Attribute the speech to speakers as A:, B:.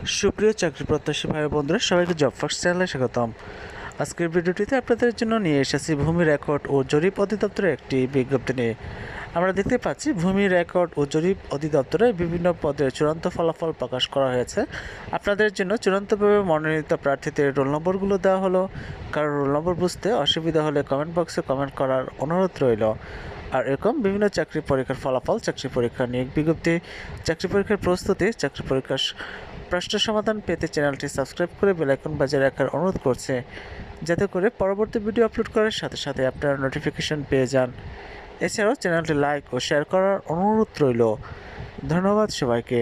A: সুপ্রিয় চাকরি প্রত্যাশী ভাই বন্ধুরা, সবাইকে জব ফার্স্ট চ্যানেলে স্বাগতম। আজকের ভিডিওটিতে আপনাদের জন্য নিয়ে এসেছি ভূমি রেকর্ড ও জরিপ অধিদপ্তরের একটি বিজ্ঞপ্তি নিয়ে। আমরা দেখতে পাচ্ছি ভূমি রেকর্ড ও জরিপ অধিদপ্তরে বিভিন্ন পদের চূড়ান্ত ফলাফল প্রকাশ করা হয়েছে। আপনাদের জন্য চূড়ান্তভাবে মনোনীত প্রার্থীদের রোল নম্বরগুলো দেওয়া হলো। কারো রোল নম্বর বুঝতে অসুবিধা হলে কমেন্ট বক্সে কমেন্ট করার অনুরোধ রইল। আর এরকম বিভিন্ন চাকরি পরীক্ষার ফলাফল, চাকরি পরীক্ষার নিয়োগ বিজ্ঞপ্তি, চাকরি পরীক্ষার প্রস্তুতি, চাকরি পরীক্ষার প্রশ্ন সমাধান পেতে চ্যানেলটি সাবস্ক্রাইব করে বেল আইকন বাজিয়ে রাখার অনুরোধ করছে, যাতে করে পরবর্তী ভিডিও আপলোড করার সাথে সাথে আপনারা নোটিফিকেশন পেয়ে যান। এছাড়াও চ্যানেলটি লাইক ও শেয়ার করার অনুরোধ রইল। ধন্যবাদ সবাইকে।